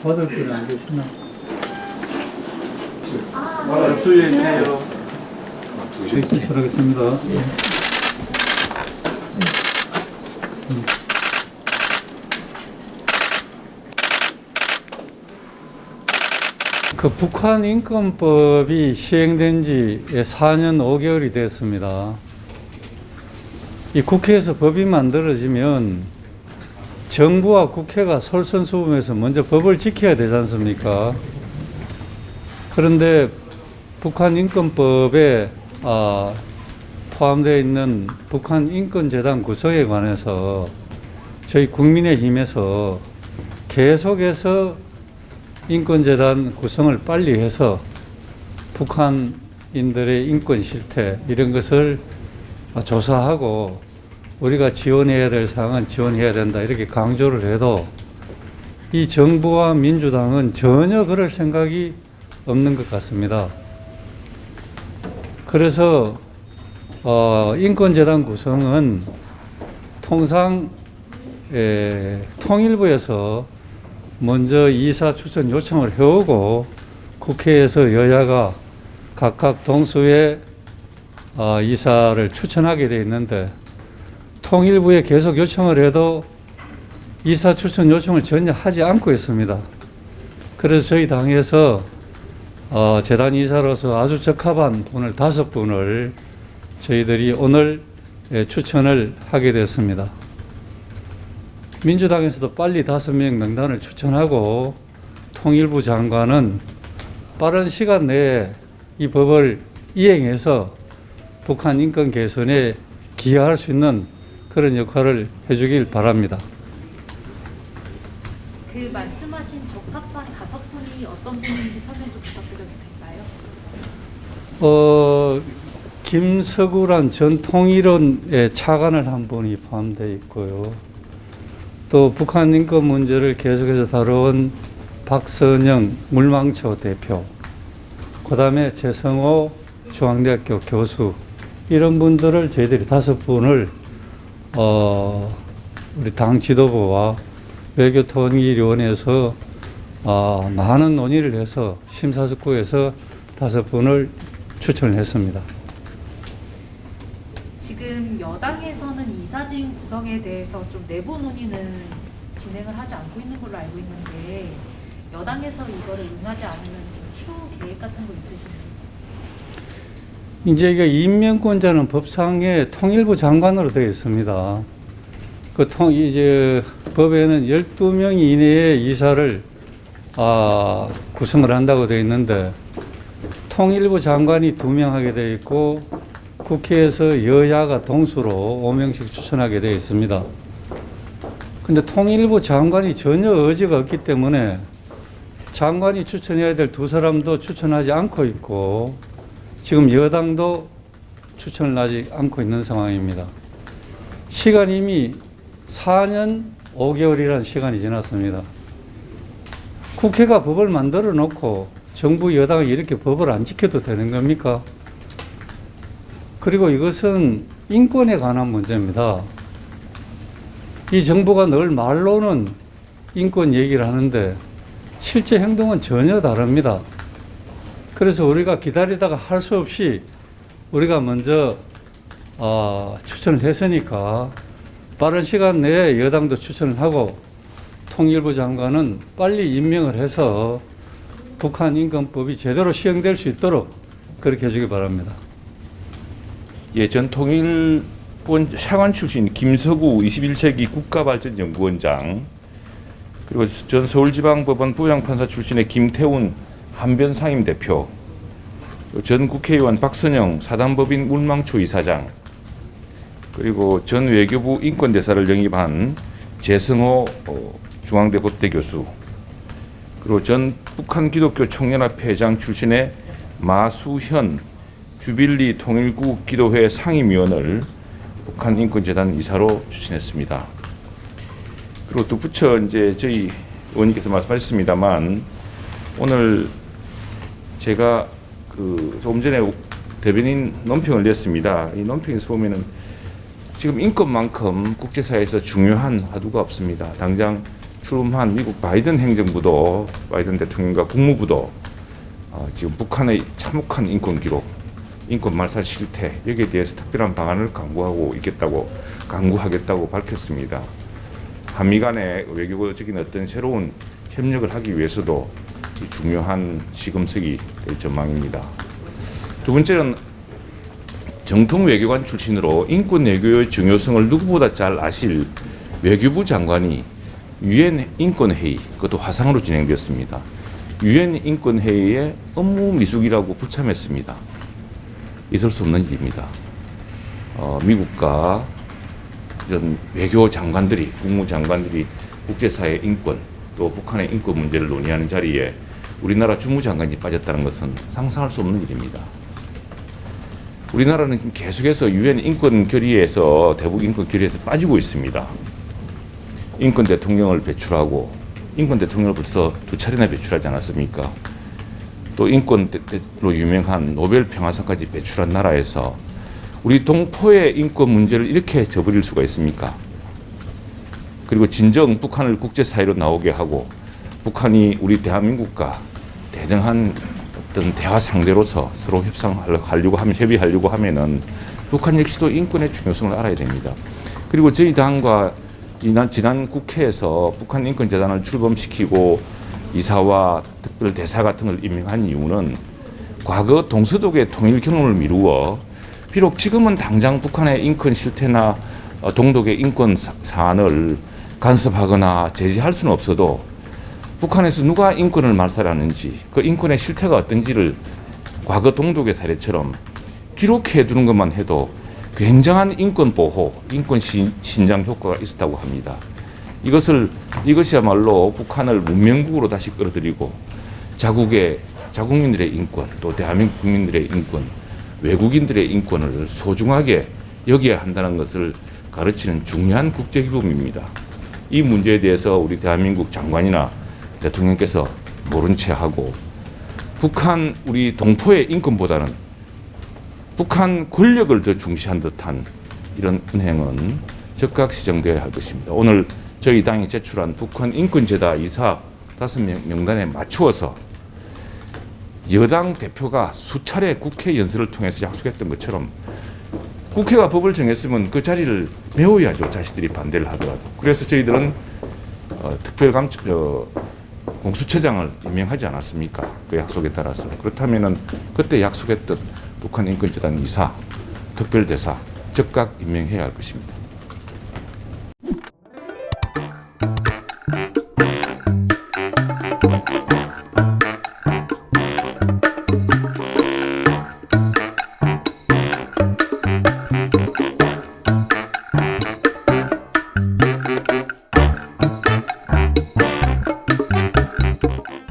받을 분이 안 계시나? 접수해 주세요. 실시하겠습니다. 그 북한 인권법이 시행된 지 4년 5개월이 됐습니다. 이 국회에서 법이 만들어지면 정부와 국회가 솔선수범해서 먼저 법을 지켜야 되지 않습니까? 그런데 북한 인권법에 포함되어 있는 북한 인권재단 구성에 관해서 저희 국민의힘에서 계속해서 인권재단 구성을 빨리 해서 북한인들의 인권 실태 이런 것을 조사하고 우리가 지원해야 될 사항은 지원해야 된다 이렇게 강조를 해도 이 정부와 민주당은 전혀 그럴 생각이 없는 것 같습니다. 그래서 인권재단 구성은 통상 통일부에서 먼저 이사 추천 요청을 해오고 국회에서 여야가 각각 동수의 이사를 추천하게 돼 있는데 통일부에 계속 요청을 해도 이사 추천 요청을 전혀 하지 않고 있습니다. 그래서 저희 당에서 재단 이사로서 아주 적합한 분을 5분을 저희들이 오늘 추천을 하게 됐습니다. 민주당에서도 빨리 5명 명단을 추천하고 통일부 장관은 빠른 시간 내에 이 법을 이행해서 북한 인권 개선에 기여할 수 있는 그런 역할을 해주길 바랍니다. 그 말씀하신 적합한 5분이 어떤 분인지 설명 좀 부탁드려도 될까요? 김석우란 전 통일원의 차관을 한 분이 포함되어 있고요. 또 북한 인권 문제를 계속해서 다뤄온 박선영 물망초 대표, 그 다음에 재성호 중앙대학교 교수 이런 분들을 저희들이 5분을 우리 당 지도부와 외교통일위원회에서 많은 논의를 해서 심사숙고해서 5분을 추천을 했습니다. 지금 여당에서는 이사진 구성에 대해서 좀 내부 논의는 진행을 하지 않고 있는 걸로 알고 있는데 여당에서 이거를 응하지 않으면 좀 추후 계획 같은 거 있으신지? 이제 이게 임명권자는 법상에 통일부 장관으로 되어 있습니다. 이제 법에는 12명 이내의 이사를 구성을 한다고 되어 있는데 통일부 장관이 2명 하게 되어 있고 국회에서 여야가 동수로 5명씩 추천하게 되어 있습니다. 근데 통일부 장관이 전혀 의지가 없기 때문에 장관이 추천해야 될 2사람도 추천하지 않고 있고 지금 여당도 추천을 하지 않고 있는 상황입니다. 시간이 이미 4년 5개월이라는 시간이 지났습니다. 국회가 법을 만들어 놓고 정부 여당이 이렇게 법을 안 지켜도 되는 겁니까? 그리고 이것은 인권에 관한 문제입니다. 이 정부가 늘 말로는 인권 얘기를 하는데 실제 행동은 전혀 다릅니다. 그래서 우리가 기다리다가 할 수 없이 우리가 먼저 추천을 했으니까 빠른 시간 내에 여당도 추천을 하고 통일부 장관은 빨리 임명을 해서 북한 인권법이 제대로 시행될 수 있도록 그렇게 해주기 바랍니다. 예, 전 통일본 차관 출신 김석우 21세기 국가발전연구원장, 그리고 전 서울지방법원 부장판사 출신의 김태훈 한변 상임대표, 전 국회의원 박선영 사단법인 물망초 이사장, 그리고 전 외교부 인권대사를 영입한 재성호 중앙대 법대 교수, 그리고 전 북한 기독교 청년합회 회장 출신의 마수현 주빌리 통일구 기도회 상임위원을 북한 인권재단 이사로 추천했습니다. 그리고 또 부처 이제 저희 의원님께서 말씀하셨습니다만 오늘 제가 조금 전에 대변인 논평을 냈습니다. 이 논평에서 보면은 지금 인권만큼 국제사회에서 중요한 화두가 없습니다. 당장 출범한 미국 바이든 행정부도 바이든 대통령과 국무부도 지금 북한의 참혹한 인권 기록, 인권 말살 실태 여기에 대해서 특별한 방안을 강구하겠다고 밝혔습니다. 한미 간의 외교적인 어떤 새로운 협력을 하기 위해서도 중요한 시금석이 될 전망입니다. 두 번째는 정통 외교관 출신으로 인권 외교의 중요성을 누구보다 잘 아실 외교부 장관이 유엔 인권회의, 그것도 화상으로 진행되었습니다. 유엔 인권회의에 업무 미숙이라고 불참했습니다. 있을 수 없는 일입니다. 미국과 이런 외교 장관들이, 국무장관들이 국제사회 인권, 또 북한의 인권 문제를 논의하는 자리에 우리나라 주무장관이 빠졌다는 것은 상상할 수 없는 일입니다. 우리나라는 계속해서 유엔 인권 결의에서, 대북 인권 결의에서 빠지고 있습니다. 인권 대통령을 배출하고, 인권 대통령을 벌써 2차례나 배출하지 않았습니까? 또 인권로 유명한 노벨 평화상까지 배출한 나라에서 우리 동포의 인권 문제를 이렇게 저버릴 수가 있습니까? 그리고 진정 북한을 국제사회로 나오게 하고, 북한이 우리 대한민국과 대등한 어떤 대화 상대로서 서로 협의하려고 하면은 북한 역시도 인권의 중요성을 알아야 됩니다. 그리고 저희 당과 지난 국회에서 북한 인권재단을 출범시키고 이사와 특별 대사 같은 걸 임명한 이유는 과거 동서독의 통일 경험을 미루어 비록 지금은 당장 북한의 인권 실태나 동독의 인권 사안을 간섭하거나 제재할 수는 없어도 북한에서 누가 인권을 말살하는지, 그 인권의 실태가 어떤지를 과거 동독의 사례처럼 기록해 두는 것만 해도 굉장한 인권 보호, 인권 신장 효과가 있었다고 합니다. 이것이야말로 북한을 문명국으로 다시 끌어들이고 자국민들의 인권, 또 대한민국 국민들의 인권, 외국인들의 인권을 소중하게 여겨야 한다는 것을 가르치는 중요한 국제기금입니다. 이 문제에 대해서 우리 대한민국 장관이나 대통령께서 모른 채 하고, 북한 우리 동포의 인권보다는 북한 권력을 더 중시한 듯한 이런 은행은 즉각 시정되어야 할 것입니다. 오늘 저희 당이 제출한 북한 인권재단 이사 5명 명단에 맞추어서 여당 대표가 수차례 국회 연설을 통해서 약속했던 것처럼 국회가 법을 정했으면 그 자리를 메워야죠. 자신들이 반대를 하더라도. 그래서 저희들은 공수처장을 임명하지 않았습니까? 그 약속에 따라서. 그렇다면은 그때 약속했던 북한 인권재단 이사, 특별대사 즉각 임명해야 할 것입니다.